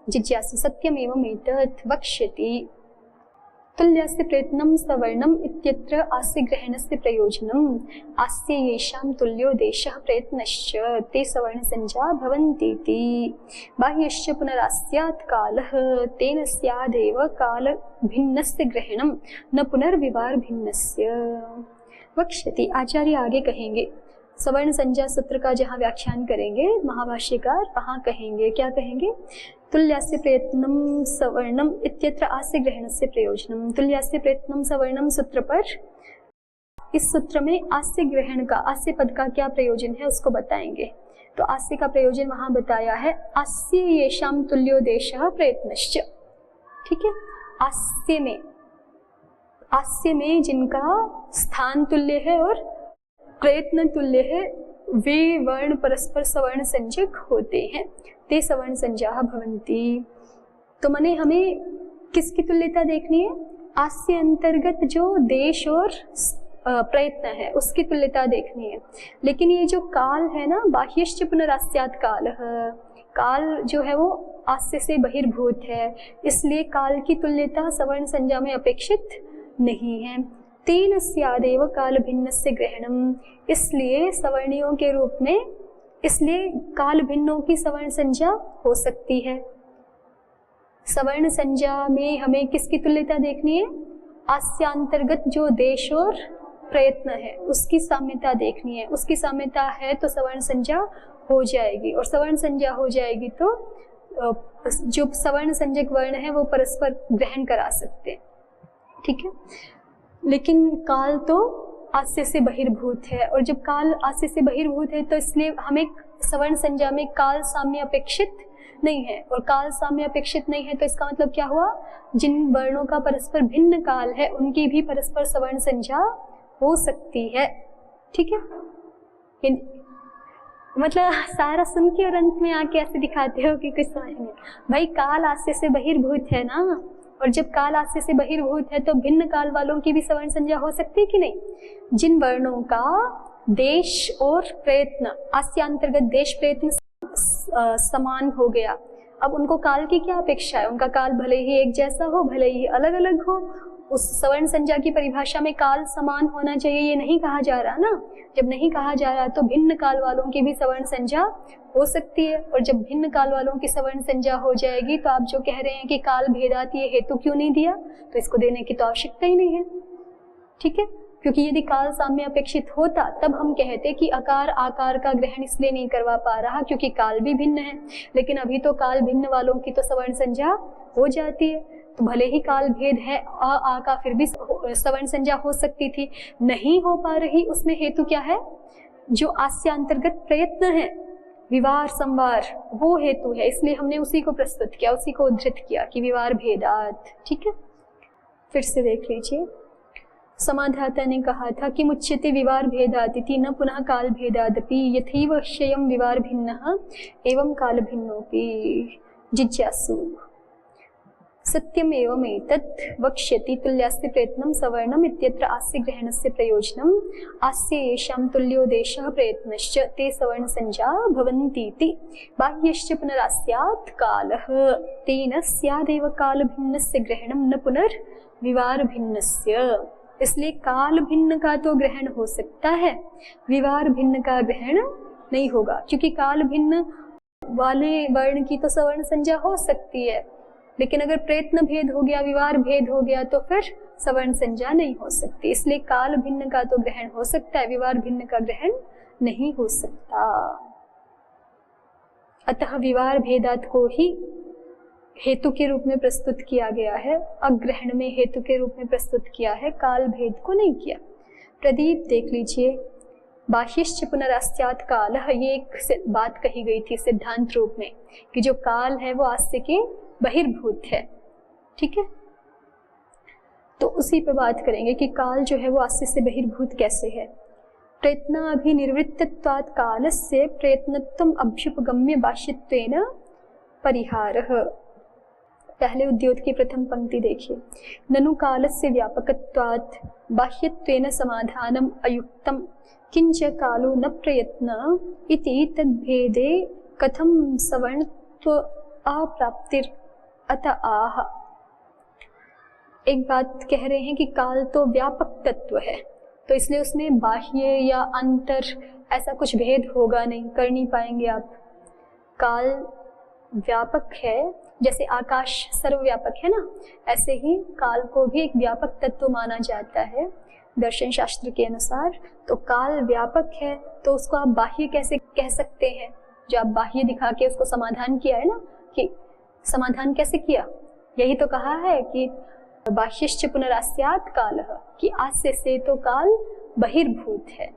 जिज्ञासु सत्यमेवमेतत् वक्ष्यति। तुल्यस्य प्रयत्नं सवर्णम् इत्यत्र आस्य ग्रहणस्य प्रयोजनम्। आस्य येषां तुल्यो देशः प्रयत्नश्च ते सवर्णसंज्ञा भवन्तीति। बाह्यश्च पुनरास्यात् कालः तेन स्यादेव कालभिन्नस्य ग्रहणं न पुनर्विवार भिन्नस्य। वक्ष्यति, आचार्य आगे कहेंगे। सवर्ण संज्ञा सूत्र का जहाँ व्याख्यान करेंगे महाभाष्यकार, वहाँ कहेंगे, क्या कहेंगे? तुल्यस्य प्रयत्नं सवर्णम इत्यत्र आस्य ग्रहणस्य प्रयोजनम। तुल्यस्य प्रयत्नं सवर्णम सूत्र पर, इस सूत्र में आस्य ग्रहण का, आस्य पद का क्या प्रयोजन है उसको बताएंगे। तो आस्य का प्रयोजन वहाँ बताया है, आस्य येषां तुल्यो देशः प्रयत्नश्च। ठीक है, आस्य में जिनका स्थान तुल्य है और प्रयत्न तुल्य है, वे वर्ण परस्पर सवर्ण संज्ञक होते हैं। ते सवर्ण संज्ञाः भवन्ति। तो माने हमें किसकी तुल्यता देखनी है? आस्य अंतर्गत जो देश और प्रयत्न है उसकी तुल्यता देखनी है। लेकिन ये जो काल है ना, बाह्यश्च पुनरास्यात् कालः, काल जो है वो आस्य से बहिर्भूत है, इसलिए काल की तुल्यता सवर्ण संज्ञा में अपेक्षित नहीं है। तेन स्यादेव काल भिन्नस्य ग्रहणम, इसलिए सवर्णियों के रूप में, इसलिए काल भिन्नों की सवर्ण संज्ञा हो सकती है। सवर्ण संज्ञा में हमें किसकी तुल्यता देखनी है? आस्यांतर्गत जो देश और प्रयत्न है उसकी साम्यता देखनी है। उसकी साम्यता है तो सवर्ण संज्ञा हो जाएगी, और सवर्ण संज्ञा हो जाएगी तो जो सवर्ण संज्ञक वर्ण है वो परस्पर ग्रहण करा सकते हैं। ठीक है, लेकिन काल तो आस्य से बहिर्भूत है, और जब काल आस्य से बहिर्भूत है तो इसलिए हमें सवर्ण संज्ञा में काल साम्य अपेक्षित नहीं है, और काल साम्य अपेक्षित नहीं है तो इसका मतलब क्या हुआ? जिन वर्णों का परस्पर भिन्न काल है उनकी भी परस्पर सवर्ण संज्ञा हो सकती है। ठीक है, मतलब सारा सुन के और अंत में आके ऐसे दिखाते हो कि कुछ समझ नहीं। भाई काल आस्य से बहिर्भूत है ना, और जब काल आस्य से बहिर्भूत है तो भिन्न काल वालों की भी सवर्ण संज्ञा हो सकती है कि नहीं? जिन वर्णों का देश और प्रयत्न, आस्यांतर्गत देश प्रयत्न समान हो गया, अब उनको काल की क्या अपेक्षा है? उनका काल भले ही एक जैसा हो, भले ही अलग अलग हो, उस सवर्ण संज्ञा की परिभाषा में काल समान होना चाहिए, ये नहीं कहा जा रहा ना। जब नहीं कहा जा रहा तो भिन्न काल वालों की भी सवर्ण संज्ञा हो सकती है, और जब भिन्न काल वालों की सवर्ण संज्ञा हो जाएगी तो आप जो कह रहे हैं कि काल भेदात, ये हेतु क्यों नहीं दिया? तो इसको देने की तो आवश्यकता ही नहीं है। ठीक है, क्योंकि यदि काल साम्य अपेक्षित होता तब हम कहते कि अकार आकार का ग्रहण इसलिए नहीं करवा पा रहा क्योंकि काल भी भिन्न है, लेकिन अभी तो काल भिन्न वालों की तो सवर्ण संज्ञा हो जाती है। तो भले ही काल भेद है, आ का फिर भी सवर्ण संज्ञा हो सकती थी, नहीं हो पा रही, उसमें हेतु क्या है? जो आस्य अंतर्गत प्रयत्न है, विवार संवार, वो हेतु है। इसलिए हमने उसी को प्रस्तुत किया, उसी को उद्धृत किया कि विवार भेदात। ठीक है, फिर से देख लीजिए। समाधाता ने कहा था कि मुच्यते विवार भेदादिति न पुनः काल भेदादपि यथैव क्षयं विवार भिन्नः एवं काल भिन्नोऽपि। जिज्ञासु सत्यमेवमेतत् वक्ष्यति। तुल्यस्य प्रयत्नं सवर्णम् इत्यत्र आस्य ग्रहणस्य प्रयोजनम्। आस्य येषां तुल्यो देशः प्रयत्नश्च ते सवर्णसंज्ञा भवन्तीति। बाह्यश्च पुनरास्यात् कालः तेन स्यादेव कालभिन्नस्य ग्रहणं न पुनर्विवार भिन्नस्य। इसलिए काल भिन्न का तो ग्रहण हो सकता है, विवार भिन्न का ग्रहण नहीं होगा, क्योंकि काल भिन्न वाले वर्ण की तो सवर्ण संज्ञा हो सकती है, लेकिन अगर प्रयत्न भेद हो गया, विवार भेद हो गया तो फिर सवर्ण संज्ञा नहीं हो सकती। इसलिए काल भिन्न का तो ग्रहण हो सकता है, विवार भिन्न का ग्रहण नहीं हो सकता। अतः विवार भेदात को ही हेतु के रूप में प्रस्तुत किया गया है, अग्रहण में हेतु के रूप में प्रस्तुत किया है, काल भेद को नहीं किया। प्रदीप देख लीजिए, बाह्यश्च पुनरास्यात् कालः, ये एक बात कही गई थी सिद्धांत रूप में कि जो काल है वो आस्य के बहिर्भूत है। ठीक है, तो उसी पे बात करेंगे कि काल जो है वो आस्य से बहिर्भूत कैसे है। प्रयत्नाभिनिवृत्तत्वात् कालस्य प्रयत्नत्वम् अभ्युपगम्य बाह्यत्वेन परिहारः। पहले उद्योत की प्रथम पंक्ति देखिए। ननु कालस्य व्यापकत्वात् बाह्यत्वेन समाधानम् अयुक्तम् किंच कालो न प्रयत्न इति तद्भेदे कथं सवर्णत्व अप्राप्तिर अत आह। एक बात कह रहे हैं कि काल तो व्यापक तत्व है, तो इसलिए उसमें बाह्य या अंतर ऐसा कुछ भेद होगा नहीं, कर नहीं पाएंगे आप। काल व्यापक है, जैसे आकाश सर्वव्यापक है ना, ऐसे ही काल को भी एक व्यापक तत्व माना जाता है दर्शन शास्त्र के अनुसार। तो काल व्यापक है, तो उसको आप बाह्य कैसे कह सकते हैं? जो आप बाह्य दिखा के उसको समाधान किया है ना, कि समाधान कैसे किया, यही तो कहा है कि बाह्यश्च पुनरास्यात् कालः, कि आज से तो काल बहिर्भूत है।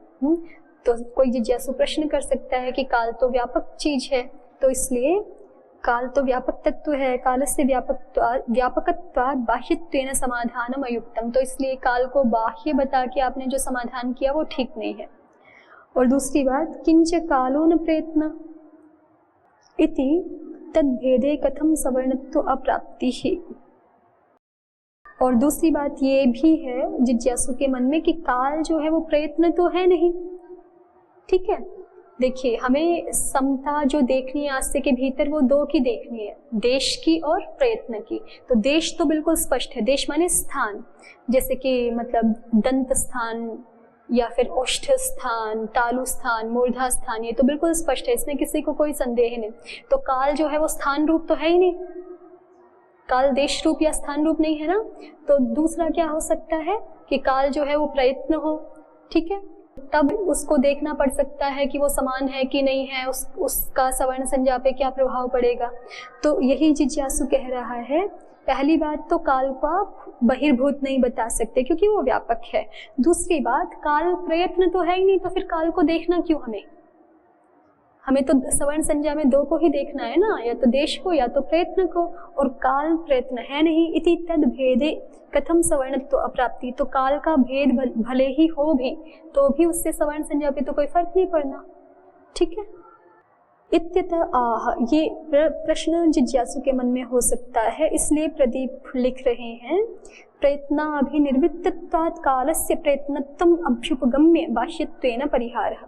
तो कोई जिज्ञासु प्रश्न कर सकता है कि काल तो व्यापक चीज है, तो इसलिए काल तो व्यापक तत्व है, कालस्य व्यापकत्वात् बाह्यत्वेन समाधानम अयुक्तम। तो इसलिए काल को बाह्य बता के आपने जो समाधान किया वो ठीक नहीं है। और दूसरी बात, किंच कालो न प्रयत्न इति तद्भेदे कथम सवर्णत्व अप्राप्ति ही। और दूसरी बात ये भी है जिज्ञासु के मन में कि काल जो है वो प्रयत्न तो है नहीं। ठीक है, देखिए हमें समता जो देखनी है आस्ते के भीतर, वो दो की देखनी है, देश की और प्रयत्न की। तो देश तो बिल्कुल स्पष्ट है, देश माने स्थान, जैसे कि मतलब दंत स्थान या फिर ओष्ठ स्थान, तालु स्थान, मूर्धा स्थान, ये तो बिल्कुल स्पष्ट है, इसमें किसी को कोई संदेह नहीं। तो काल जो है वो स्थान रूप तो है ही नहीं, काल देश रूप या स्थान रूप नहीं है ना। तो दूसरा क्या हो सकता है कि काल जो है वो प्रयत्न हो, ठीक है, तब उसको देखना पड़ सकता है कि वो समान है कि नहीं है, उसका सवर्ण संज्ञा पे क्या प्रभाव पड़ेगा। तो यही जिज्ञासु कह रहा है, पहली बात तो काल को आप बहिर्भूत नहीं बता सकते क्योंकि वो व्यापक है। दूसरी बात, काल प्रयत्न तो है ही नहीं, तो फिर काल को देखना क्यों हमें तो सवर्ण संज्ञा में दो को ही देखना है ना, या तो देश को या तो प्रयत्न को, और काल प्रयत्न है नहीं। इति तद भेदे कथम सवर्णत्व अप्राप्ति। तो काल का भेद भले ही हो भी तो भी उससे सवर्ण संज्ञा पे तो कोई फर्क नहीं पड़ना। ठीक है, इत्यतः आह, ये प्रश्न जिज्ञासु के मन में हो सकता है, इसलिए प्रदीप लिख रहे हैं, प्रयत्नाभिनिर्वृत्तत्वात् कालस्य प्रयत्नत्वम् अभ्युपगम्य बाह्यत्वेन परिहारः।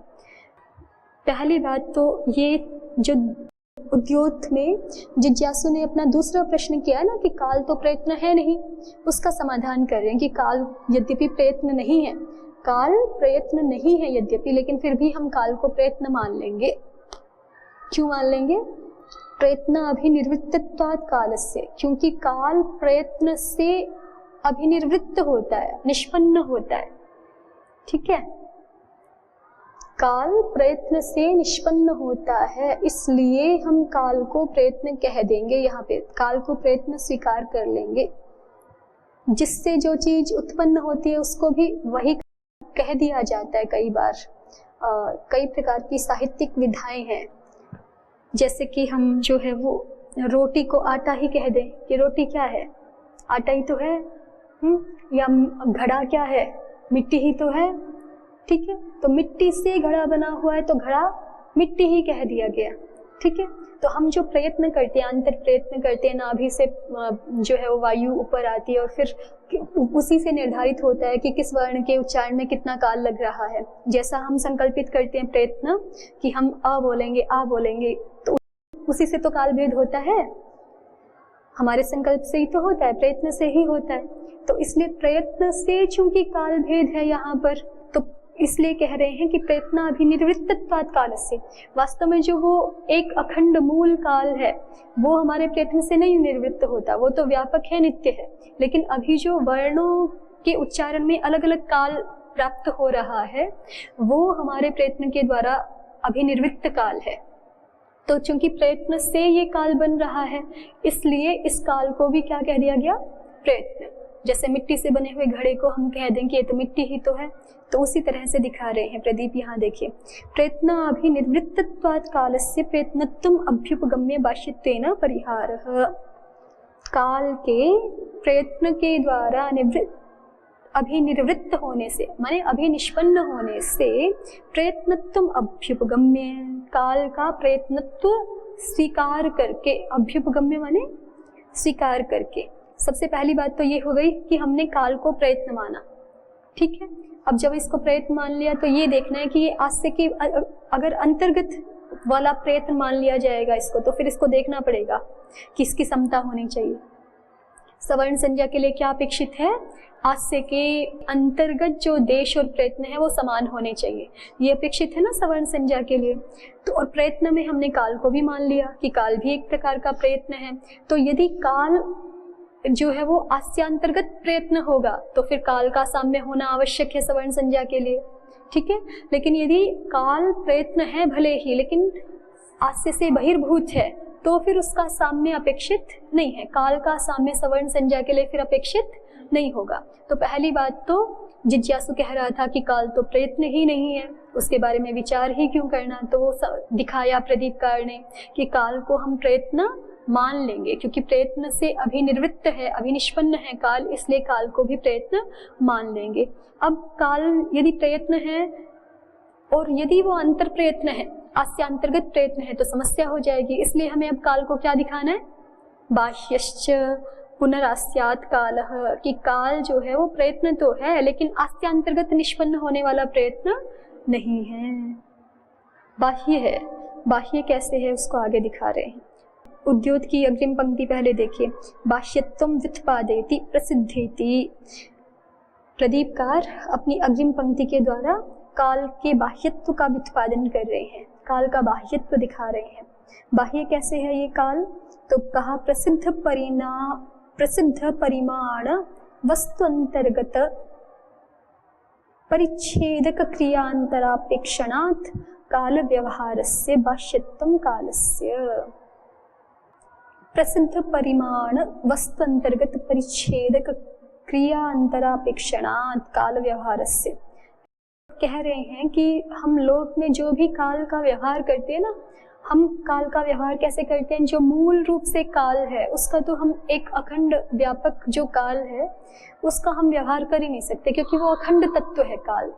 पहली बात तो ये जो उद्योत में जिज्ञासु ने अपना दूसरा प्रश्न किया ना कि काल तो प्रयत्न है नहीं, उसका समाधान कर रहे हैं कि काल यद्यपि प्रयत्न नहीं है, काल प्रयत्न नहीं है यद्यपि, लेकिन फिर भी हम काल को प्रयत्न मान लेंगे। क्यों मान लेंगे? प्रयत्न अभिनिर्वृत्तत्वात् कालस्य, क्योंकि काल प्रयत्न से अभिनिर्वृत्त होता है, निष्पन्न होता है। ठीक है, काल प्रयत्न से निष्पन्न होता है, इसलिए हम काल को प्रयत्न कह देंगे। यहाँ पे काल को प्रयत्न स्वीकार कर लेंगे, जिससे जो चीज उत्पन्न होती है उसको भी वही कह दिया जाता है। कई बार कई प्रकार की साहित्यिक विधाएं हैं, जैसे कि हम जो है वो रोटी को आटा ही कह दें कि रोटी क्या है, आटा ही तो है, या घड़ा क्या है, मिट्टी ही तो है। ठीक है, तो मिट्टी से घड़ा बना हुआ है तो घड़ा मिट्टी ही कह दिया गया। ठीक है, तो हम जो प्रयत्न करते हैं, अंतर प्रयत्न करते हैं, नाभि से जो है वो वायु ऊपर आती है और फिर उसी से निर्धारित होता है कि किस वर्ण के उच्चारण में कितना काल लग रहा है। जैसा हम संकल्पित करते हैं प्रयत्न कि हम अ बोलेंगे, आ बोलेंगे, तो उसी से तो काल भेद होता है, हमारे संकल्प से ही तो होता है, प्रयत्न से ही होता है। तो इसलिए प्रयत्न से चूंकि काल भेद है यहाँ पर, तो इसलिए कह रहे हैं कि प्रयत्नाभिनिर्वृत्तत्वात् कालस्य। वास्तव में जो वो एक अखंड मूल काल है वो हमारे प्रयत्न से नहीं निवृत्त होता, वो तो व्यापक है, नित्य है। लेकिन अभी जो वर्णों के उच्चारण में अलग अलग काल प्राप्त हो रहा है वो हमारे प्रयत्न के द्वारा अभिनिर्वृत्त काल है। तो चूंकि प्रयत्न से ये काल बन रहा है, इसलिए इस काल को भी क्या कह दिया गया? प्रयत्न। जैसे मिट्टी से बने हुए घड़े को हम कह दें कि ये तो मिट्टी ही तो है, तो उसी तरह से दिखा रहे हैं प्रदीप। यहाँ देखिए, प्रयत्नाभिनिर्वृत्तत्वात् कालस्य प्रयत्नत्वम् अभ्युपगम्य बाह्यत्वेन परिहारः। काल के प्रयत्न के द्वारा अभिनिर्वृत्त होने से, माने अभिनिष्पन्न होने से, प्रयत्नत्वम् अभ्युपगम्य, काल का प्रयत्नत्व स्वीकार करके, अभ्युपगम्य माने स्वीकार करके। सबसे पहली बात तो ये हो गई कि हमने काल को प्रयत्न माना। ठीक है, अब जब इसको प्रयत्न मान लिया तो ये देखना है कि ये आज से कि अगर अंतर्गत वाला प्रयत्न मान लिया जाएगा इसको, तो फिर इसको देखना पड़ेगा कि इसकी समता होनी चाहिए। सवर्ण संज्ञा के लिए क्या अपेक्षित है? आस्य के अंतर्गत जो देश और प्रयत्न है वो समान होने चाहिए, ये अपेक्षित है ना सवर्ण संज्ञा के लिए। तो और प्रयत्न में हमने काल को भी मान लिया कि काल भी एक प्रकार का प्रयत्न है। तो यदि काल जो है वो आस्यांतर्गत प्रयत्न होगा तो फिर काल का साम्य होना आवश्यक है सवर्ण संज्ञा के लिए, ठीक है। लेकिन यदि काल प्रयत्न है भले ही, लेकिन आस्य से बहिर्भूत है, तो फिर उसका साम्य अपेक्षित नहीं है। काल का साम्य सवर्ण संज्ञा के लिए फिर अपेक्षित नहीं होगा। तो पहली बात तो जिज्ञासु कह रहा था कि काल तो प्रयत्न ही नहीं है, उसके बारे में विचार ही क्यों करना। तो वो दिखाया प्रदीपकार ने कि काल को हम प्रयत्न मान लेंगे, क्योंकि प्रयत्न से अभिनिवृत्त है, अभिनिष्पन्न है काल, इसलिए काल को भी प्रयत्न मान लेंगे। अब काल यदि प्रयत्न है और यदि वो अंतर प्रयत्न है, आस्यांतर्गत प्रयत्न है, तो समस्या हो जाएगी। इसलिए हमें अब काल को क्या दिखाना है? बाह्यश्च पुनरास्यात् कालः, कि काल जो है वो प्रयत्न तो है लेकिन आस्यांतर्गत निष्पन्न होने वाला प्रयत्न नहीं है, बाह्य है। बाह्य कैसे है उसको आगे दिखा रहे हैं। उद्योत की अग्रिम पंक्ति पहले देखिए। बाह्यत्वं व्युत्पादेति प्रसिद्धेति। प्रदीपकार अपनी अग्रिम पंक्ति के द्वारा काल के बाह्यत्व का व्युत्पादन कर रहे हैं, काल का बाह्यत्व दिखा रहे हैं। बाह्य कैसे है ये काल? तो कहा प्रसिद्ध परिमाण वस्तु अंतर्गत परिच्छेदक क्रियांतरापेक्षणात् काल व्यवहारस्य बाह्यत्वं कालस्य। प्रसिद्ध परिमाण वस्तु अंतर्गत परिच्छेदक क्रियांतरापेक्षणात् काल व्यवहारस्य। कह रहे हैं कि हम लोक में जो भी काल का व्यवहार करते हैं ना, हम काल का व्यवहार कैसे करते हैं? जो मूल रूप से काल है उसका तो हम एक अखंड व्यापक जो काल है उसका हम व्यवहार कर ही नहीं सकते, क्योंकि वो अखंड तत्व है काल,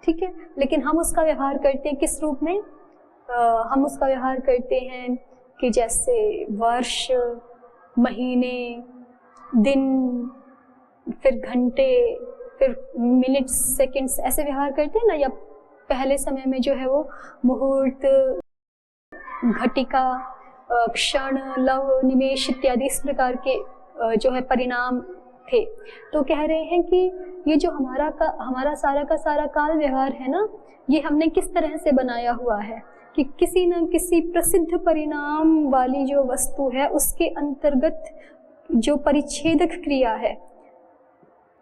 ठीक है। लेकिन हम उसका व्यवहार करते हैं किस रूप में? हम उसका व्यवहार करते हैं कि जैसे वर्ष, महीने, दिन, फिर घंटे, फिर मिनट, सेकंड्स, ऐसे व्यवहार करते हैं ना। या पहले समय में जो है वो मुहूर्त, घटिका, क्षण, लव, निमेष इत्यादि इस प्रकार के जो है परिणाम थे। तो कह रहे हैं कि ये जो हमारा सारा का सारा काल व्यवहार है ना, ये हमने किस तरह से बनाया हुआ है कि किसी न किसी प्रसिद्ध परिणाम वाली जो वस्तु है उसके अंतर्गत जो परिच्छेदक क्रिया है,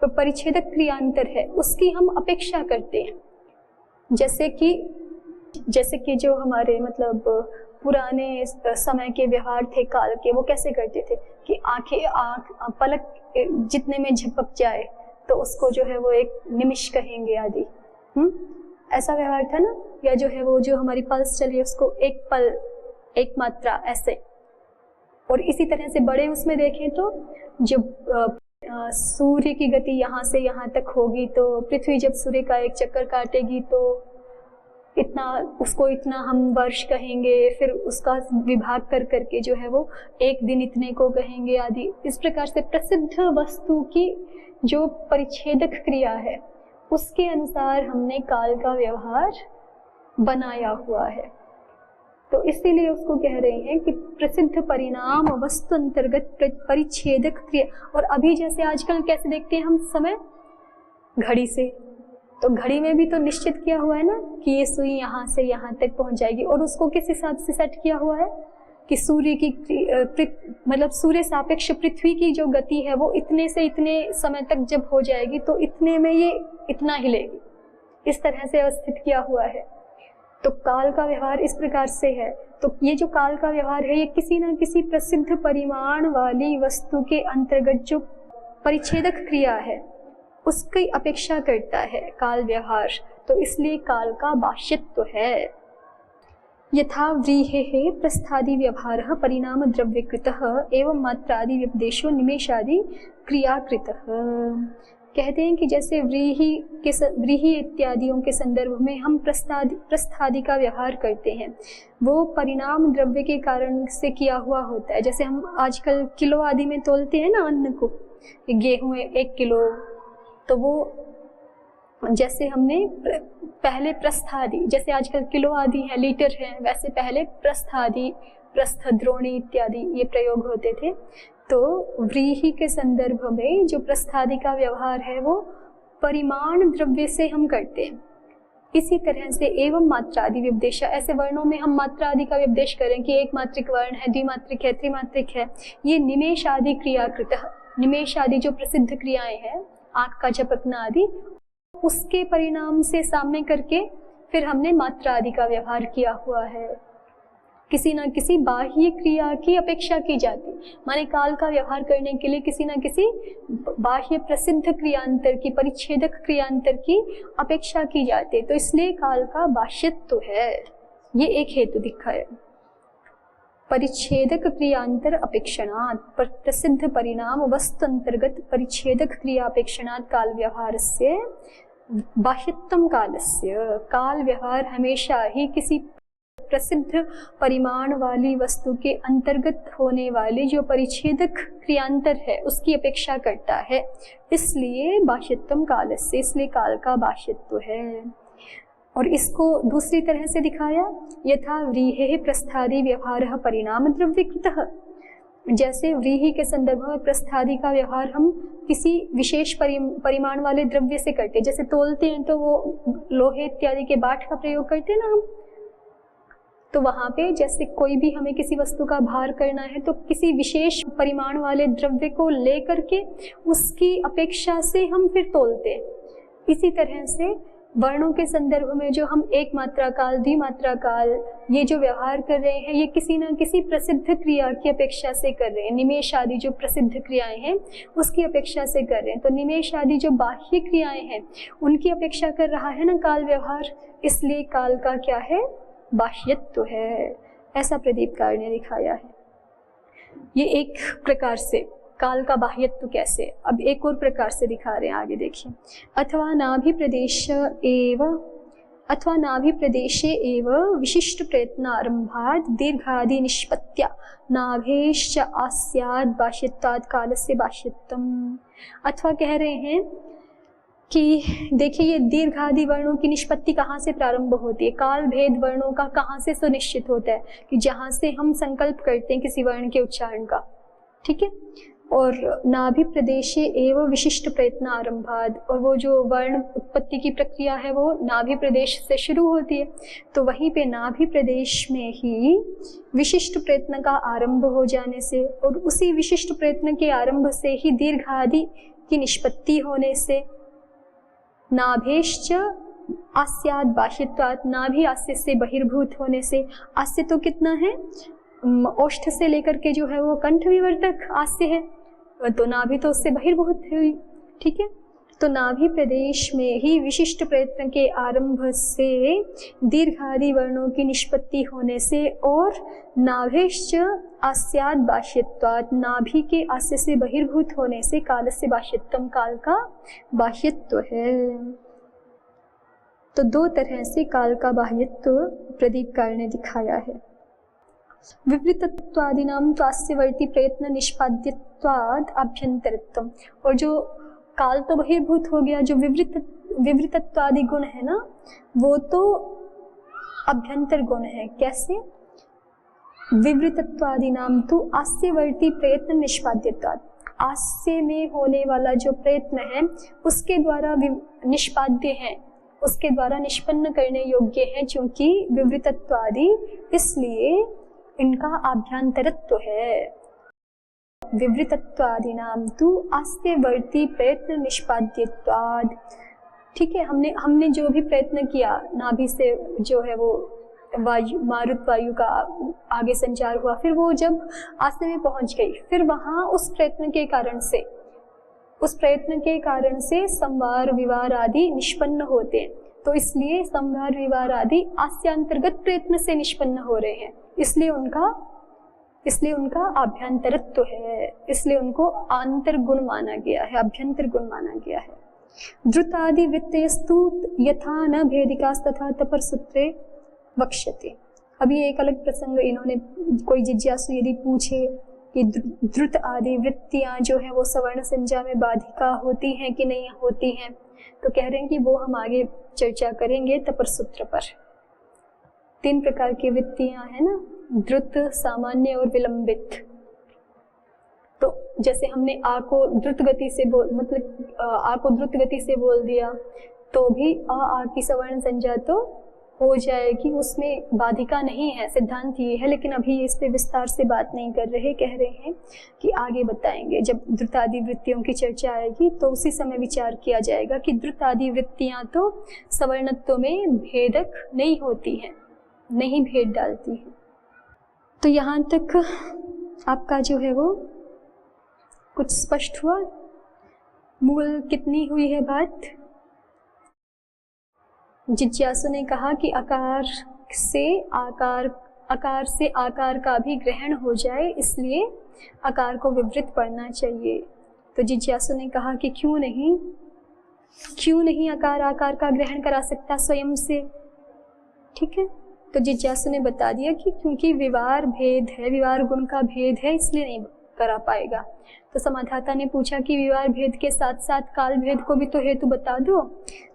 तो परिच्छेदक क्रियांतर है, उसकी हम अपेक्षा करते हैं। जैसे कि जो हमारे मतलब पुराने समय के व्यवहार थे काल के, वो कैसे करते थे कि पलक जितने में झपक जाए तो उसको जो है वो एक निमिष कहेंगे आदि, ऐसा व्यवहार था ना। या जो है वो जो हमारी पल्स चली उसको एक पल, एक मात्रा, ऐसे। और इसी तरह से बड़े उसमें देखें तो जब सूर्य की गति यहाँ से यहाँ तक होगी तो पृथ्वी जब सूर्य का एक चक्कर काटेगी तो इतना हम वर्ष कहेंगे, फिर उसका विभाग कर करके जो है वो एक दिन इतने को कहेंगे आदि। इस प्रकार से प्रसिद्ध वस्तु की जो परिच्छेदक क्रिया है उसके अनुसार हमने काल का व्यवहार बनाया हुआ है। तो इसीलिए उसको कह रहे हैं कि प्रसिद्ध परिणाम वस्तु अंतर्गत परिच्छेदक क्रिया। और अभी जैसे आजकल कैसे देखते हैं हम समय? घड़ी से। तो घड़ी में भी तो निश्चित किया हुआ है ना कि ये सुई यहाँ से यहाँ तक पहुँच जाएगी, और उसको किस हिसाब से सेट किया हुआ है कि सूर्य की मतलब सूर्य सापेक्ष पृथ्वी की जो गति है वो इतने से इतने समय तक जब हो जाएगी तो इतने में ये इतना हिलेगी, इस तरह से अवस्थित किया हुआ है। तो काल का व्यवहार इस प्रकार से है। तो ये जो काल का व्यवहार है ये किसी न किसी प्रसिद्ध परिमाण वाली वस्तु के अंतर्गत जो परिच्छेदक क्रिया है उसकी अपेक्षा करता है काल व्यवहार। तो इसलिए काल का बाह्यत्व है। यथा व्रीहेः प्रस्थादि व्यवहारः परिणाम द्रव्यकृतः एवं मात्रादि व्यपदेशो निमेषादि क्रियाकृतः। कहते हैं कि जैसे व्रीहि इत्यादियों के संदर्भ में हम प्रस्थादि का व्यवहार करते हैं, वो परिणाम द्रव्य के कारण से किया हुआ होता है। जैसे हम आजकल किलो आदि में तोलते हैं ना अन्न को, गेहूँ 1 किलो, तो वो जैसे हमने पहले प्रस्थ आदि, जैसे आजकल किलो आदि है, लीटर है, वैसे पहले प्रस्थ आदि, प्रस्थ, द्रोणी इत्यादि ये प्रयोग होते थे। तो व्रीहि के संदर्भ में जो प्रस्थ आदि का व्यवहार है वो परिमाण द्रव्य से हम करते हैं। इसी तरह से एवं मात्रादि व्यपदेश, ऐसे वर्णों में हम मात्रा आदि का व्यपदेश करें कि एक मात्रिक वर्ण है, द्विमात्रिक है, त्रिमात्रिक है। ये निमेष आदि क्रियाकृत, निमेष आदि जो प्रसिद्ध क्रियाएं हैं, आंख का झपकना आदि, उसके परिणाम से साम्य करके फिर हमने मात्रा आदि का व्यवहार किया हुआ है। किसी न किसी बाह्य क्रिया की अपेक्षा की जाती, माने काल का व्यवहार करने के लिए किसी न किसी बाह्य प्रसिद्ध क्रियांतर की, परिच्छेदक क्रियांतर की अपेक्षा की जाती है। तो इसलिए काल का बाह्यत्व है, ये एक हेतु दिखा है। परिच्छेदक क्रियांतर अपेक्षणात् प्रसिद्ध परिणाम वस्तु अंतर्गत परिच्छेदक क्रिया अपेक्षणात् काल व्यवहारस्य बाह्यत्वं कालस्य, काल व्यवहार हमेशा ही किसी प्रसिद्ध परिमाण वाली वस्तु के अंतर्गत होने वाली जो परिच्छेदक क्रियांतर है उसकी अपेक्षा करता है, इसलिए बाह्यत्वं कालस्य, इसलिए काल का बाह्यत्व है। और इसको दूसरी तरह से दिखाया, यथा व्रीहेः प्रस्थादि व्यवहारः परिणाम द्रव्यकृतः, जैसे व्रीहि के संदर्भ में प्रस्थादि का व्यवहार हम किसी विशेष परिमाण वाले द्रव्य से करते हैं। जैसे तोलते हैं तो वो लोहे इत्यादि के बाट का प्रयोग करते हैं ना हम, तो वहाँ पे जैसे कोई भी हमें किसी वस्तु का भार करना है तो किसी विशेष परिमाण वाले द्रव्य को ले करके उसकी अपेक्षा से हम फिर तोलते हैं। इसी तरह से वर्णों के संदर्भ में जो हम एक मात्रा काल, द्विमात्रा काल, ये जो व्यवहार कर रहे हैं, ये किसी न किसी प्रसिद्ध क्रिया की अपेक्षा से कर रहे हैं। निमेष आदि जो प्रसिद्ध क्रियाएं हैं उसकी अपेक्षा से कर रहे हैं। तो निमेष आदि जो बाह्य क्रियाएं हैं उनकी अपेक्षा कर रहा है ना काल व्यवहार, इसलिए काल का क्या है, बाह्यत्व है। ऐसा प्रदीपकार ने दिखाया है। ये एक प्रकार से काल का बाह्यत्व कैसे, अब एक और प्रकार से दिखा रहे हैं, आगे देखिए। अथवा नाभि प्रदेशे एव विशिष्ट प्रयत्नारंभात् दीर्घादि निष्पत्त्या नाभेश्च आस्यात् बाह्यत्वात् कालस्य बाह्यत्वम्। अथवा कह रहे हैं कि देखिए ये दीर्घादि वर्णों की निष्पत्ति कहाँ से प्रारंभ होती है, काल भेद वर्णों का कहाँ से सुनिश्चित होता है, कि जहाँ से हम संकल्प करते हैं किसी वर्ण के उच्चारण का, ठीक है। और नाभि प्रदेशे एवं विशिष्ट प्रयत्न आरंभाद, और वो जो वर्ण उत्पत्ति की प्रक्रिया है वो नाभि प्रदेश से शुरू होती है। तो वहीं पे नाभि प्रदेश में ही विशिष्ट प्रयत्न का आरंभ हो जाने से और उसी विशिष्ट प्रयत्न के आरंभ से ही दीर्घादि की निष्पत्ति होने से नाभेश्च आस्यात् बाह्यत्वात्, नाभि आस्य से बहिर्भूत होने से, आस्य तो कितना है, ओष्ठ से लेकर के जो है वो कंठ विवर्तक आस्य है, तो नाभि तो उससे बहिर्भूत हुई, ठीक है। तो नाभि प्रदेश में ही विशिष्ट प्रयत्न के आरंभ से दीर्घादि वर्णों की निष्पत्ति होने से और नाभेश्च आस्यात् बाह्यत्वात्, नाभि के आस्य से बहिर्भूत होने से कालस्य बाह्यत्वम्, काल का बाह्यत्व है। तो दो तरह से काल का बाह्यत्व प्रदीपकार ने दिखाया है। विवृतत्वादिनां त्वास्यवर्ती प्रयत्न निष्पाद्यत्वाद् आभ्यन्तरत्वम्, और जो काल तो बहिर्भूत हो गया, जो विवृतत्वादि गुण है ना वो तो अभ्यंतर गुण है। कैसे? विवृतत्वादिनां तु आस्यवर्ती प्रयत्न निष्पाद्यत्वाद्, आस्य में होने वाला जो प्रयत्न है उसके द्वारा निष्पाद्य है, उसके द्वारा निष्पन्न करने योग्य है, क्योंकि विवृतत्वादि इसलिए इनका आभ्यंतरत्व है। विवृतत्वादिनां तु आस्यवर्ती प्रयत्न निष्पाद्यत्वाद्, ठीक है। हमने जो भी प्रयत्न किया, नाभि से जो है वो वायु, मारुत वायु का आगे संचार हुआ, फिर वो जब आस्य में पहुंच गई, फिर वहां उस प्रयत्न के कारण से संवार विवार आदि निष्पन्न होते हैं। तो इसलिए संवार विवार आदि आस्यांतर्गत प्रयत्न से निष्पन्न हो रहे हैं, इसलिए उनका आभ्यंतरत्व है, इसलिए उनको आंतर गुण माना गया है, अभ्यंतर गुण माना गया है। द्रुतादि वृत्तयस्तु यथा न भेदिकास्तथा तपर सूत्रे वक्ष्यते। अभी एक अलग प्रसंग, इन्होंने कोई जिज्ञासु यदि पूछे कि द्रुत आदि वृत्तियां जो है वो सवर्ण संज्ञा में बाधिका होती हैं कि नहीं होती हैं, तो कह रहे हैं कि वो हम आगे चर्चा करेंगे तपर सूत्र पर। 3 प्रकार की वृत्तियां हैं ना, द्रुत, सामान्य और विलंबित। तो जैसे हमने आ को द्रुत गति से बोल दिया तो भी आ की सवर्ण संज्ञा तो हो जाएगी, उसमें बाधिका नहीं है, सिद्धांत ये है। लेकिन अभी इस पे विस्तार से बात नहीं कर रहे, कह रहे हैं कि आगे बताएंगे, जब द्रुतादि वृत्तियों की चर्चा आएगी तो उसी समय विचार किया जाएगा कि द्रुतादि वृत्तियां तो सवर्णत्व में भेदक नहीं होती हैं, नहीं भेद डालती हैं। तो यहाँ तक आपका जो है वो कुछ स्पष्ट हुआ। मूल कितनी हुई है बात? जिज्ञासु ने कहा कि आकार से आकार का भी ग्रहण हो जाए, इसलिए आकार को विवृत पढ़ना चाहिए। तो जिज्ञासु ने कहा कि क्यों नहीं आकार का ग्रहण करा सकता स्वयं से? ठीक है, तो जिज्ञासु ने बता दिया कि क्योंकि विवार भेद है, विवार गुण का भेद है, इसलिए नहीं करा पाएगा। तो समाधाता ने पूछा कि विवार भेद के साथ साथ काल भेद को भी तो हेतु बता दो।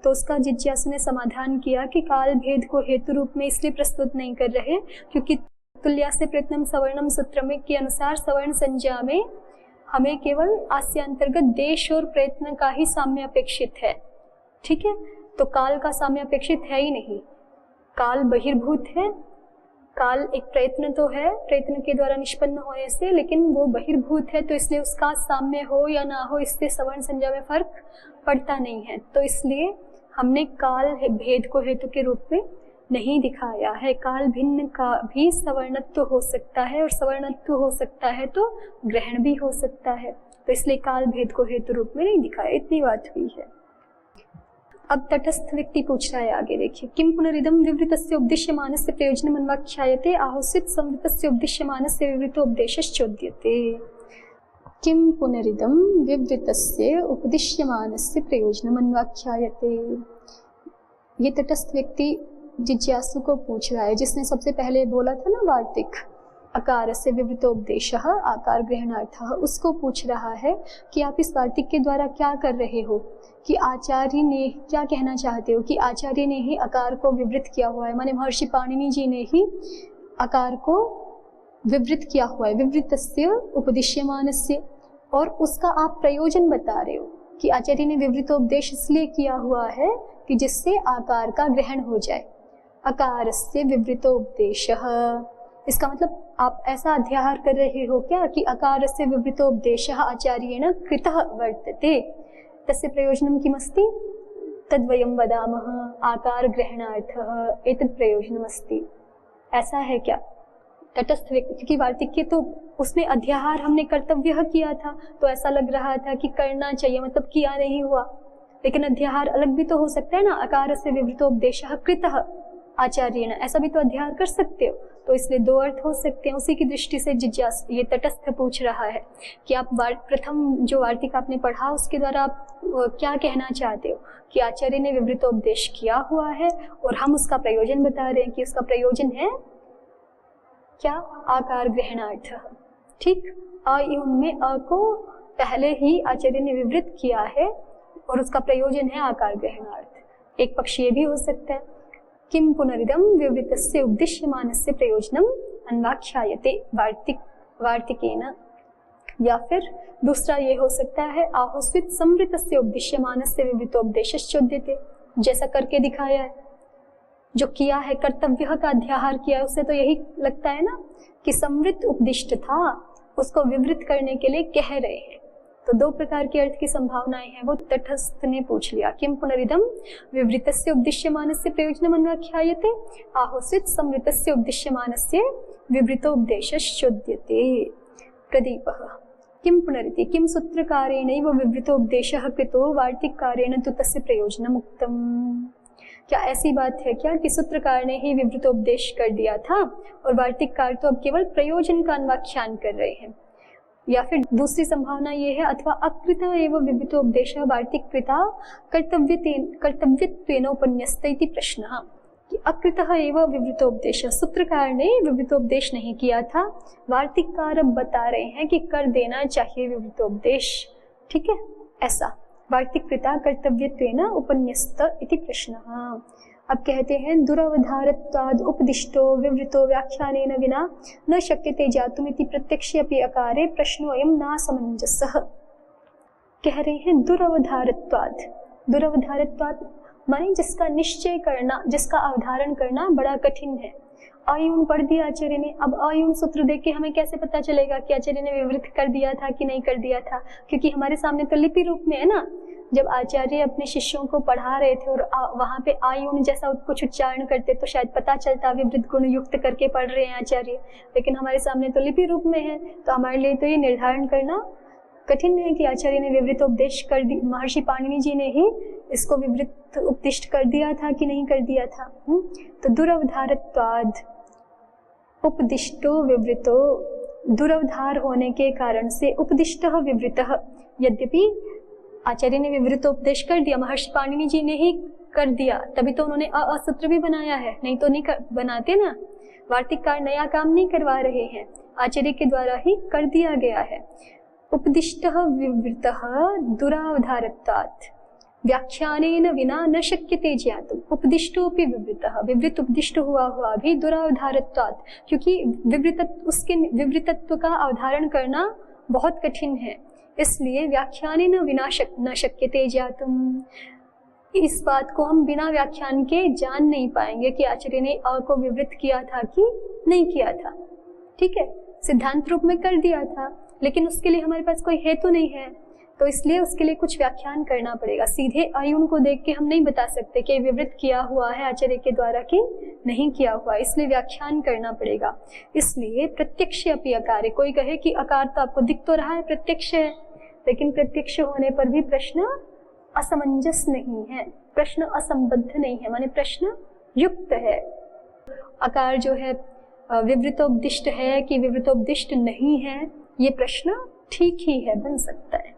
तो उसका जिज्ञासु ने समाधान किया कि काल भेद को हेतु रूप में इसलिए प्रस्तुत नहीं कर रहे क्योंकि तुल्यास्य प्रयत्नम सवर्णम सूत्र में के अनुसार सवर्ण संज्ञा में हमें केवल आस्यांतर्गत देश और प्रयत्न का ही साम्य अपेक्षित है। ठीक है, तो काल का साम्य अपेक्षित है ही नहीं, काल बहिर्भूत है। काल एक प्रयत्न तो है, प्रयत्न के द्वारा निष्पन्न होने से, लेकिन वो बहिर्भूत है, तो इसलिए उसका साम्य हो या ना हो इससे सवर्ण संज्ञा में फर्क पड़ता नहीं है। तो इसलिए हमने काल भेद को हेतु के रूप में नहीं दिखाया है। काल भिन्न का भी सवर्णत्व हो सकता है, और सवर्णत्व हो सकता है तो ग्रहण भी हो सकता है, तो इसलिए काल भेद को हेतु रूप में नहीं दिखाया। इतनी बात हुई है। अब तटस्थ व्यक्ति पूछ रहा है आगे, देखिए, किम पुनरिदम विवृतस्य उपदिश्यमानस्य प्रयोजनम अन्वाख्यायते आहुस्वित संवृतस्य उपदिश्यमानस्य विवृतोपदेशश्चोद्यते। किम पुनरिदम विवृतस्य उपदिश्यमानस्य प्रयोजनम अन्वाख्यायते। ये तटस्थ व्यक्ति जिज्ञासु को पूछ रहा है, जिसने सबसे पहले बोला था ना वार्तिक, आकार से विवृतोपदेशः आकार ग्रहणार्थः, उसको पूछ रहा है कि आप इस वार्तिक के द्वारा क्या कर रहे हो, कि आचार्य ने क्या कहना चाहते हो, कि आचार्य ने ही आकार को विवृत किया हुआ है, माने महर्षि पाणिनि जी ने ही आकार को विवृत किया हुआ है, विवृतस्य उपदिश्यमानस्य, और उसका आप प्रयोजन बता रहे हो कि आचार्य ने विवृतोपदेश इसलिए किया हुआ है कि जिससे आकार का ग्रहण हो जाए। आकारस्य विवृतोपदेशः, इसका मतलब आप ऐसा अध्याहार कर रहे हो क्या कि आकारस्य विवृतोपदेशः आचार्येण कृतः वर्तते, तस्य प्रयोजनं किमस्ति तद्वयं वदामः, आकार ग्रहणार्थः एतत् प्रयोजनमस्ति। ऐसा है क्या? तटस्थ व्यक्ति, क्योंकि वार्तिक के तो उसने अध्याहार हमने कर्तव्य किया था, तो ऐसा लग रहा था कि करना चाहिए, मतलब किया नहीं हुआ। लेकिन अध्याहार अलग भी तो हो सकता है ना, आकारस्य विवृतोपदेशः कृतः आचार्येण, ऐसा भी तो अध्याहार कर सकते हो। तो इसलिए 2 अर्थ हो सकते हैं। उसी की दृष्टि से जिज्ञासु ये तटस्थ पूछ रहा है कि आप प्रथम जो वार्तिक आपने पढ़ा उसके द्वारा आप क्या कहना चाहते हो, कि आचार्य ने विवृतोपदेश किया हुआ है और हम उसका प्रयोजन बता रहे हैं कि उसका प्रयोजन है क्या, आकार ग्रहणार्थ। ठीक, उनमें अ को पहले ही आचार्य ने विवृत किया है और उसका प्रयोजन है आकार ग्रहणार्थ। एक पक्ष ये भी हो सकता है, किम पुनरिदम विवृतस्य उपदिश्यमानस्य प्रयोजनम अन्वाख्यायते वार्तिकेन, या फिर दूसरा ये हो सकता है आहुस्वित संवृतस्य उपदिश्यमानस्य विवृतोपदेशश्चोद्यते, जैसा करके दिखाया है, जो किया है कर्तव्य का अध्याहार किया है, उससे तो यही लगता है ना कि संवृत उपदिष्ट था, उसको विवृत करने के लिए कह रहे हैं। तो 2 प्रकार के अर्थ की संभावनाएं हैं, वो तटस्थ ने पूछ लिया। किम पुनरिदम विवृतस्य उपदिश्यमानस्य प्रयोजनम अन्वाख्यायते आहुस्वित संवृतस्य उपदिश्यमानस्य विवृतोपदेशश्चोद्यते। प्रदीपः किम पुनरिति किम सूत्रकारेणैव विवृतोपदेशः कृतो वार्तिककारेण तु तस्य प्रयोजनम् उक्तम्। क्या ऐसी बात है क्या कि सूत्रकार ने ही विवृतोपदेश कर दिया था और वार्तिककार तो अब केवल प्रयोजन का अन्वाख्यान कर रहे हैं? या फिर दूसरी संभावना ये है, अथवा अकृत एवं विवृतोपदेशः वार्तिककृता कर्तव्यत्वेनोपन्यस्त इति प्रश्नः, कि अकृतः एवं विवृतोपदेशः, सूत्रकार ने विवृतोपदेश नहीं किया था, वार्तिककार अब बता रहे हैं कि कर देना चाहिए विवृतोपदेश। ठीक है, ऐसा वार्तिक कृता कर्तव्यत्वेन उपन्यस्त इति प्रश्नः। अब कहते हैं दुरवधारत्वाद उपदिष्टो विवृतो व्याख्यानेन विना न शक्यते ज्ञातुमिति प्रत्यक्षे अपि अकारे प्रश्नोऽयं नासमंजसः। कह रहे हैं दुरवधारत्वाद, दुरवधारत्वाद माने जिसका निश्चय करना, जिसका अवधारण करना बड़ा कठिन है। आयुन पढ़ दिया आचार्य ने, अब आयुन सूत्र देख के हमें कैसे पता चलेगा कि आचार्य ने विवृत कर दिया था कि नहीं कर दिया था, क्योंकि हमारे सामने तो लिपि रूप में है ना। जब आचार्य अपने शिष्यों को पढ़ा रहे थे और वहाँ पे आयुन जैसा कुछ उच्चारण करते तो शायद पता चलता विवृत गुण युक्त करके पढ़ रहे हैं आचार्य, लेकिन हमारे सामने तो लिपि रूप में है, तो हमारे लिए तो ये निर्धारण करना कठिन है कि आचार्य ने विवृत उपदेश कर दी, महर्षि पाणिनि जी ने ही इसको विवृत उपदिष्ट कर दिया था कि नहीं कर दिया था। तो दुरवधारत्वाद उपदिष्टो विवृतो, दुरवधार होने के कारण से उपदिष्टः विवृतः, यद्यपि आचार्य ने विवृत उपदेश कर दिया, महर्षि पाणिनि जी ने ही कर दिया, तभी तो उन्होंने असूत्र भी बनाया है, नहीं तो नहीं बनाते ना। वार्तिककार नया काम नहीं करवा रहे हैं, आचार्य के द्वारा ही कर दिया गया है। उपदिष्टः विवृतः दुरावधारत्वात् व्याख्यानेन विना न शक्यते ज्ञातुम्। उपदिष्टोऽपि विवृतः, विवृत उपदिष्ट हुआ भी दुरावधारत्वात्, क्योंकि उसके विवृतत्व का अवधारण करना बहुत कठिन है, इसलिए व्याख्यानेन विना न शक्यते ज्ञातुम्। इस बात को हम बिना व्याख्यान के जान नहीं पाएंगे कि आचार्य ने अ को विवृत किया था कि नहीं किया था। ठीक है, सिद्धांत रूप में कर दिया था, लेकिन उसके लिए हमारे पास कोई हेतु नहीं है, तो इसलिए उसके लिए कुछ व्याख्यान करना पड़ेगा। सीधे आयुन को देख के हम नहीं बता सकते कि विवृत किया हुआ है आचार्य के द्वारा कि नहीं किया हुआ, इसलिए व्याख्यान करना पड़ेगा। इसलिए प्रत्यक्ष अपि अकारे, कोई कहे कि अकार तो आपको दिख तो रहा है प्रत्यक्ष है, लेकिन प्रत्यक्ष होने पर भी प्रश्न असमंजस नहीं है, प्रश्न असंबद्ध नहीं है, माने प्रश्न युक्त है। अकार जो है विवृतोपदिष्ट है कि विवृतोपदिष्ट नहीं है, ये प्रश्न ठीक ही है, बन सकता है।